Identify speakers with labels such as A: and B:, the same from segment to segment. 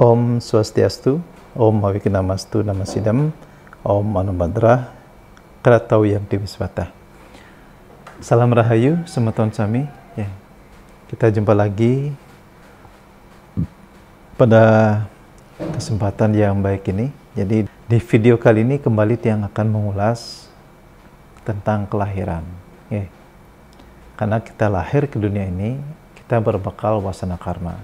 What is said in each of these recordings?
A: Om Swastiastu, Om Avignamastu Namasidam, Om Manubhadra, Kratau Yang Diwiswata. Salam Rahayu, semeton sami. Ya. Kita jumpa lagi pada kesempatan yang baik ini. Jadi di video kali ini kembali yang akan mengulas tentang kelahiran. Ya. Karena kita lahir ke dunia ini, kita berbekal wasana karma.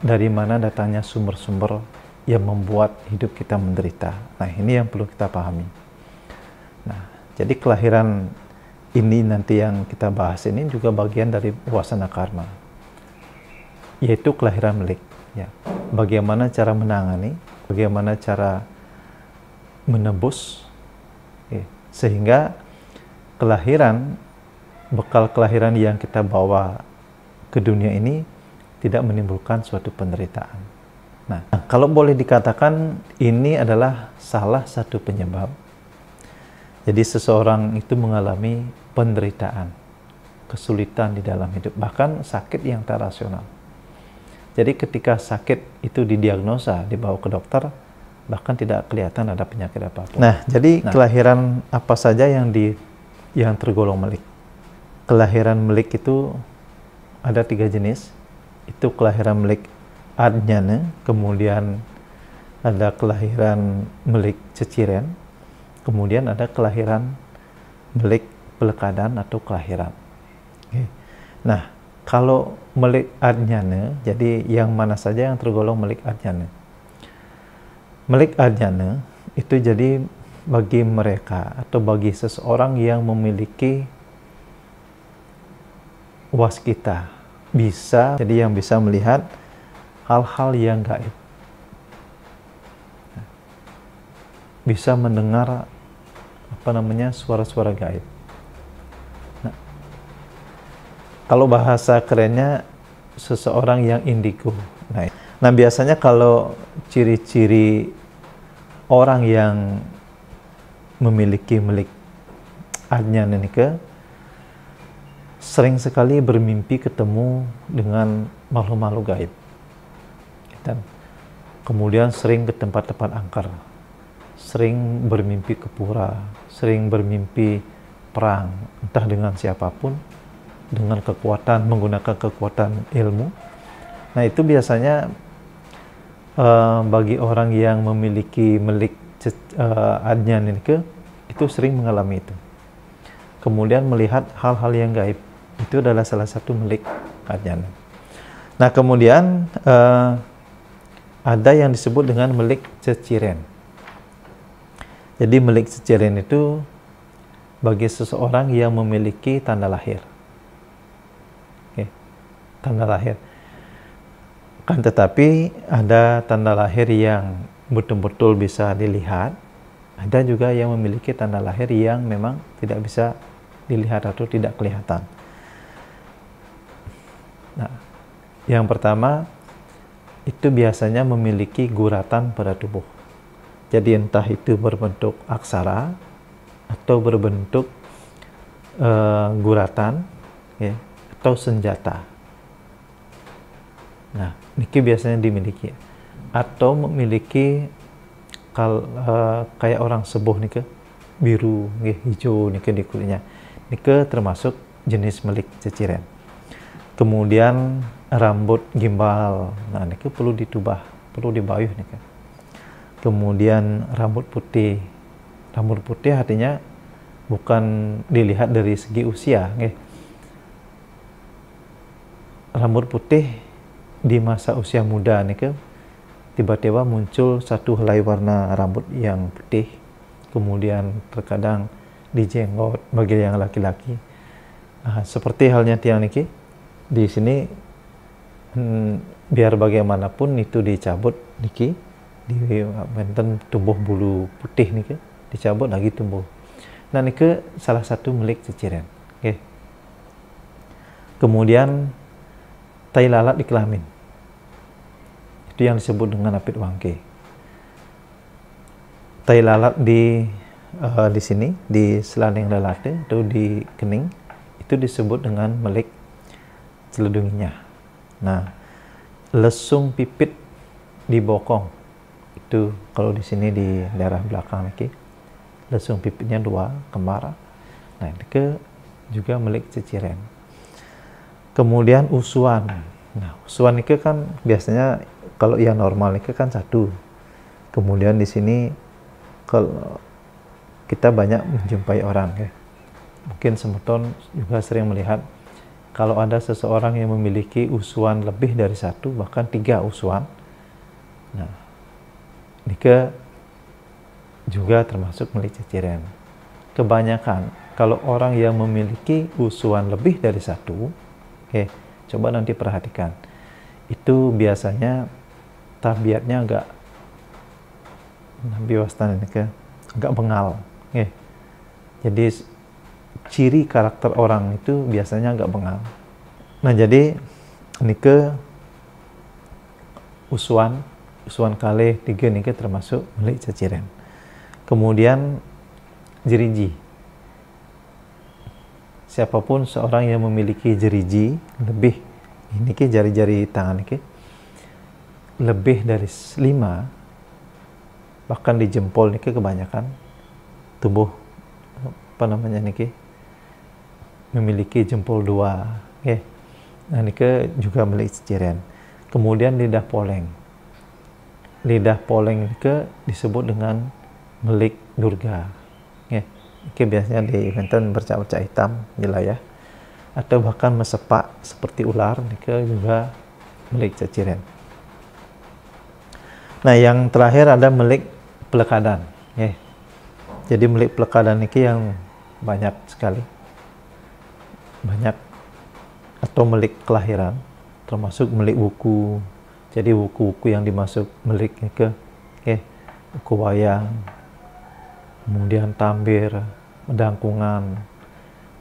A: Dari mana datangnya sumber-sumber yang membuat hidup kita menderita. Nah, ini yang perlu kita pahami. Nah, jadi kelahiran ini nanti yang kita bahas ini juga bagian dari wasana karma, yaitu kelahiran melik. Ya. Bagaimana cara menangani, bagaimana cara menebus, ya. Sehingga kelahiran, bekal kelahiran yang kita bawa ke dunia ini tidak menimbulkan suatu penderitaan. Nah, kalau boleh dikatakan ini adalah salah satu penyebab. Jadi seseorang itu mengalami penderitaan, kesulitan di dalam hidup, bahkan sakit yang tak rasional. Jadi ketika sakit itu didiagnosa, dibawa ke dokter, bahkan tidak kelihatan ada penyakit apapun. Nah, jadi kelahiran apa saja yang tergolong melik? Kelahiran melik itu ada 3 jenis. Itu kelahiran melik adnyana, kemudian ada kelahiran melik ceciren, kemudian ada kelahiran melik pelekadan atau kelahiran. Okay. Nah, kalau melik adnyana, jadi yang mana saja yang tergolong melik adnyana? Melik adnyana itu jadi bagi mereka atau bagi seseorang yang memiliki waskita, bisa, jadi yang bisa melihat hal-hal yang gaib, bisa mendengar suara-suara gaib. Nah, kalau bahasa kerennya seseorang yang indigo. Nah, biasanya kalau ciri-ciri orang yang memiliki melik adnyana nika sering sekali bermimpi ketemu dengan makhluk-makhluk gaib. Dan kemudian sering ke tempat-tempat angker, sering bermimpi ke pura, sering bermimpi perang, entah dengan siapapun, dengan kekuatan, menggunakan kekuatan ilmu. Nah, itu biasanya bagi orang yang memiliki melik adnyana itu sering mengalami itu. Kemudian melihat hal-hal yang gaib, itu adalah salah satu melik adnyana. Nah, kemudian ada yang disebut dengan melik ceciren. Jadi melik ceciren itu bagi seseorang yang memiliki tanda lahir. Oke, tanda lahir. Kan tetapi ada tanda lahir yang betul-betul bisa dilihat, ada juga yang memiliki tanda lahir yang memang tidak bisa dilihat atau tidak kelihatan. Nah, yang pertama itu biasanya memiliki guratan pada tubuh. Jadi entah itu berbentuk aksara atau berbentuk guratan, ya, atau senjata. Nah, ini biasanya dimiliki atau memiliki kayak orang sepuh nih, biru, hijau nih di kulitnya. Ini termasuk jenis melik ceciren. Kemudian rambut gimbal, nah ini perlu ditubah, perlu dibayuh nih. Kemudian rambut putih artinya bukan dilihat dari segi usia, rambut putih di masa usia muda nih, tiba-tiba muncul satu helai warna rambut yang putih, kemudian terkadang di jenggot bagi yang laki-laki. Seperti halnya tiang niki di sini, biar bagaimanapun itu dicabut niki, di benten tumbuh bulu putih niki, dicabut lagi tumbuh. Nah, niki salah satu melik ceciren. Okay. Kemudian tai lalat di kelamin, itu yang disebut dengan apit wangke. Tai lalat di sini, di selaning lelate atau di kening, itu disebut dengan melik celedunginya. Nah, lesung pipit di bokong. Itu kalau di sini di daerah belakang nih, lesung pipitnya 2 kembar. Nah, ini juga milik ciciren. Kemudian usuan. Nah, usuan ini kan biasanya kalau yang normal ini kan 1. Kemudian di sini kalau kita banyak menjumpai orang ya. Mungkin semeton juga sering melihat kalau ada seseorang yang memiliki usuan lebih dari 1 bahkan 3 usuan. Nah, ini juga termasuk milik ciciren. Kebanyakan kalau orang yang memiliki usuan lebih dari 1, coba nanti perhatikan, itu biasanya tabiatnya agak agak bengal. Jadi ciri karakter orang itu biasanya agak bengal. Nah, jadi ini usuan kali 3 ini termasuk milik ciciren. Kemudian jeriji. Siapapun seorang yang memiliki jeriji lebih, ini jari-jari tangan ini lebih dari 5, bahkan di jempol ini kebanyakan tubuh memiliki jempol 2. Nah, ini juga milik ciciren. Kemudian lidah poleng. Lidah poleng ini disebut dengan milik Durga. Biasanya diinginkan bercak-bercak hitam ya, atau bahkan mesepak seperti ular, ini juga milik ciciren. Nah, yang terakhir ada milik pelekadan. Jadi milik pelekadan ini yang banyak sekali, atau milik kelahiran, termasuk milik wuku. Jadi wuku-wuku yang dimasuk milik ini wuku wayang, kemudian tambir, medangkungan.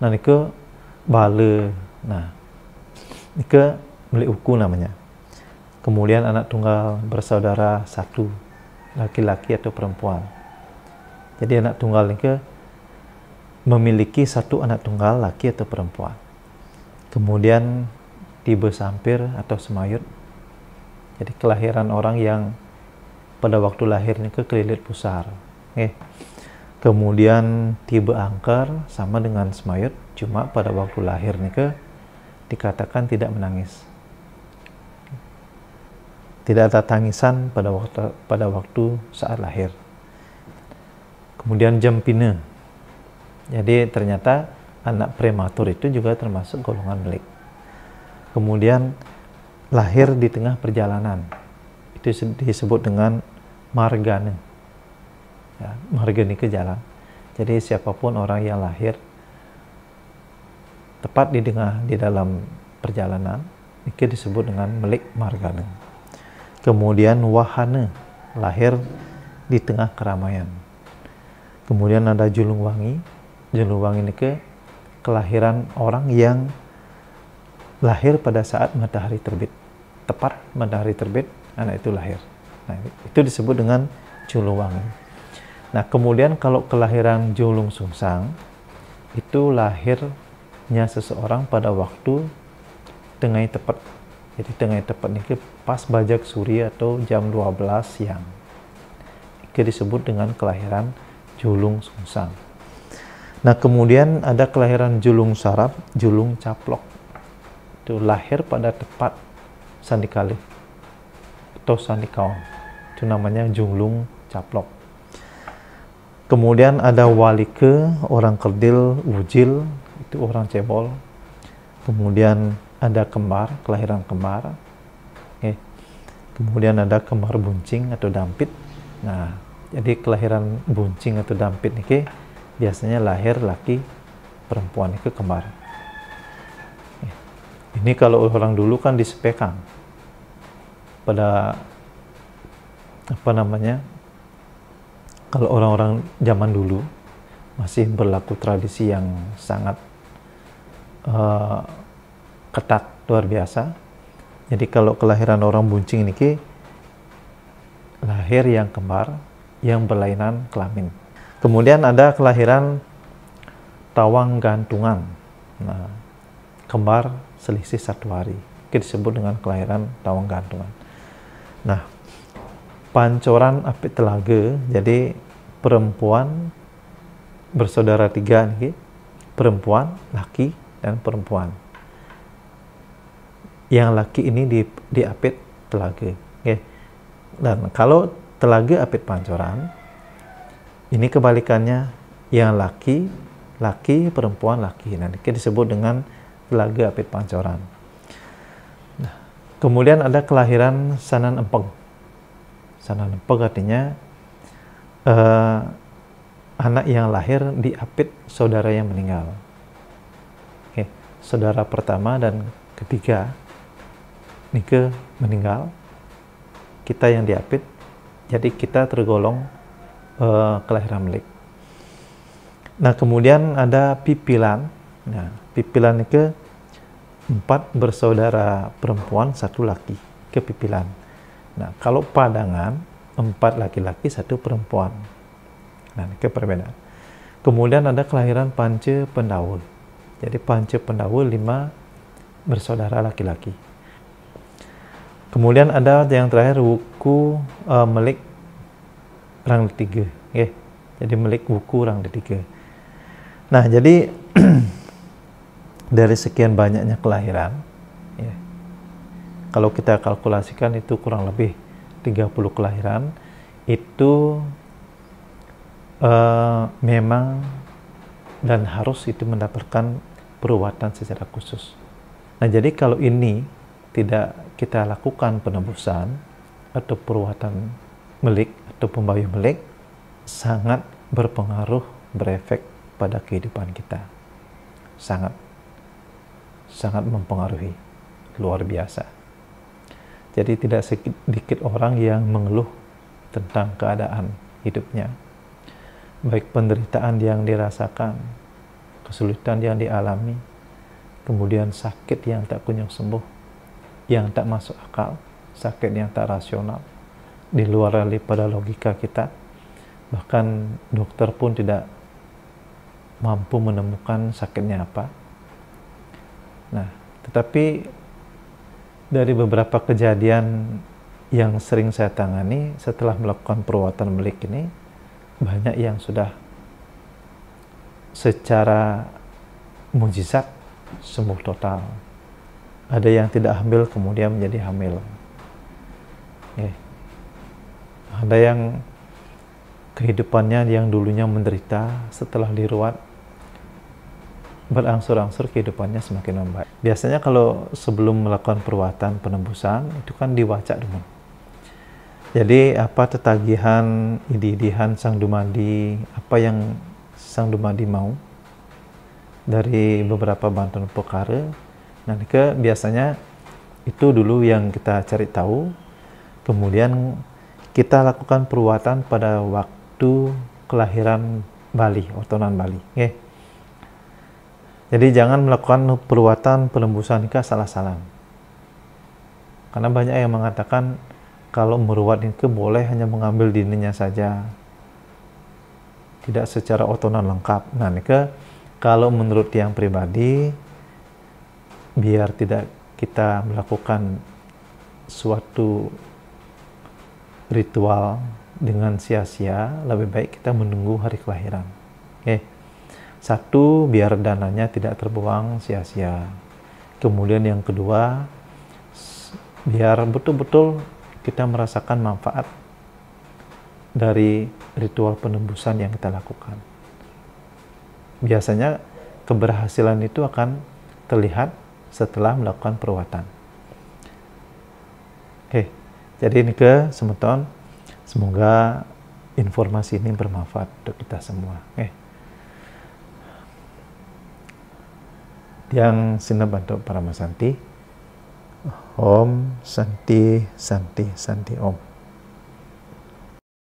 A: Nah, ini bale. Nah, ini milik wuku namanya. Kemudian anak tunggal bersaudara 1, laki-laki atau perempuan. Jadi anak tunggal ini memiliki 1 anak tunggal, laki atau perempuan. Kemudian tibe sampir atau semayut. Jadi kelahiran orang yang pada waktu lahir ini kelilit pusar. Kemudian tibe angker sama dengan semayut, cuma pada waktu lahir ini dikatakan tidak menangis. Tidak ada tangisan pada waktu saat lahir. Kemudian jempine. Jadi ternyata anak prematur itu juga termasuk golongan milik. Kemudian lahir di tengah perjalanan. Itu disebut dengan margane. Margane ke jalan. Jadi siapapun orang yang lahir tepat di dalam perjalanan, itu disebut dengan milik margane. Kemudian wahana, lahir di tengah keramaian. Kemudian ada julung wangi. Julung wangi ini kelahiran orang yang lahir pada saat matahari terbit. Tepat matahari terbit, anak itu lahir. Nah, itu disebut dengan julung wangi. Nah, kemudian kalau kelahiran julung sungsang, itu lahirnya seseorang pada waktu tengah tepat. Jadi tengah tepat ini pas bajak suri atau jam 12 siang. Itu disebut dengan kelahiran julung sungsang. Nah, kemudian ada kelahiran julung sarap, julung caplok. Itu lahir pada tepat sandikali atau sandikawan. Itu namanya julung caplok. Kemudian ada walike, orang kerdil, wujil, itu orang cebol. Kemudian ada kembar, kelahiran kembar. Kemudian ada kembar buncing atau dampit. Nah, jadi kelahiran buncing atau dampit ini biasanya lahir laki, perempuan itu kembar. Ini kalau orang dulu kan disepekan pada kalau orang-orang zaman dulu masih berlaku tradisi yang sangat ketat, luar biasa. Jadi kalau kelahiran orang buncing ini lahir yang kembar, yang berlainan kelamin. Kemudian ada kelahiran tawang gantungan. Nah, kembar selisih 1 hari. disebut dengan kelahiran tawang gantungan. Nah, pancoran apit telaga, jadi perempuan bersaudara 3 nih, perempuan, laki, dan perempuan. Yang laki ini di apit telaga. Okay. Dan kalau telaga apit pancoran, ini kebalikannya, yang laki, perempuan, laki. Nah, ini disebut dengan telaga apit pancoran. Nah, kemudian ada kelahiran sanan empeng. Sanan empeng artinya anak yang lahir di apit saudara yang meninggal. Oke, saudara pertama dan ketiga nike meninggal, kita yang diapit, jadi kita tergolong kelahiran melik. Nah, kemudian ada pipilan. Nah, pipilan nike 4 bersaudara perempuan, 1 laki, ke pipilan. Nah, kalau padangan 4 laki-laki, 1 perempuan. Nah, ini perbedaan. Kemudian ada kelahiran panca pendaul. Jadi panca pendaul 5 bersaudara laki-laki. Kemudian ada yang terakhir wuku melik rang ketiga. Okay. Jadi melik wuku rang ketiga. Nah, jadi dari sekian banyaknya kelahiran, ya, kalau kita kalkulasikan itu kurang lebih 30 kelahiran, itu memang dan harus itu mendapatkan perawatan secara khusus. Nah, jadi kalau ini tidak kita lakukan penebusan atau perawatan melik atau pembayu melik, sangat berpengaruh, berefek pada kehidupan kita. Sangat mempengaruhi, luar biasa. Jadi tidak sedikit orang yang mengeluh tentang keadaan hidupnya, baik penderitaan yang dirasakan, kesulitan yang dialami, kemudian sakit yang tak kunjung sembuh, yang tak masuk akal, sakit yang tak rasional, di luar daripada logika kita. Bahkan dokter pun tidak mampu menemukan sakitnya apa. Nah, tetapi dari beberapa kejadian yang sering saya tangani setelah melakukan perawatan melik ini, banyak yang sudah secara mujizat sembuh total. Ada yang tidak hamil kemudian menjadi hamil. Ada yang kehidupannya yang dulunya menderita, setelah diruat berangsur-angsur kehidupannya semakin membaik. Biasanya kalau sebelum melakukan perawatan penembusan itu kan diwacak dulu. Jadi apa tetagihan, idi-idihan sang dumadi, apa yang sang dumadi mau dari beberapa bantuan perkara. Nah, biasanya itu dulu yang kita cari tahu. Kemudian kita lakukan perawatan pada waktu kelahiran Bali, otonan Bali. Okay. Jadi jangan melakukan perawatan penembusan nikah salah-salah. Karena banyak yang mengatakan kalau meruat nikah boleh hanya mengambil dininya saja, tidak secara otonan lengkap. Nah, nikah kalau menurut yang pribadi, biar tidak kita melakukan suatu ritual dengan sia-sia, lebih baik kita menunggu hari kelahiran. Oke. Satu, biar dananya tidak terbuang sia-sia. Kemudian yang kedua, biar betul-betul kita merasakan manfaat dari ritual penembusan yang kita lakukan. Biasanya keberhasilan itu akan terlihat setelah melakukan perawatan. Oke, jadi ini ke semeton, semoga informasi ini bermanfaat untuk kita semua. Yang sina bantu para masanti. Om Santi Santi Santi Om.